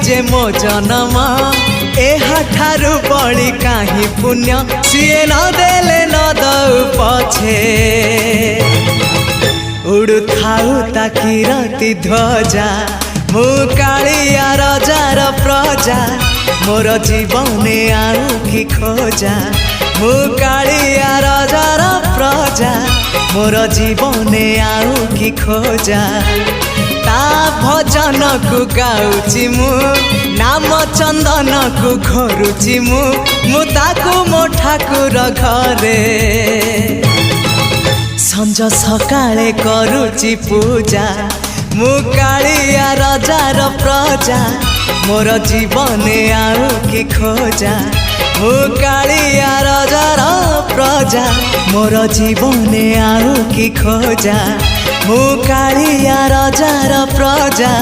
जे मो जन्म एहाठारु बड़ी काहि पुण्य सीए न देले न दउ पछे उड़ु थाउ ताकि रति ध्वजा मु कालिया रजार प्रजा मोर जीवने आउ कि खोजा मु कालिया रजार प्रजा मोर जीवने आउ कि खोजा ता भजन को गाउची मु नाम चंदन को घरुची मु ताकू मो ठाकुर घरे संज सकाळे करुची पूजा मु कालिया रजार प्रजा मोर जीवने आउ कि खोजा मु कालिया रजार प्रजा मोर जीवने आउ कि खोजा मु कालिया रजार प्रजा।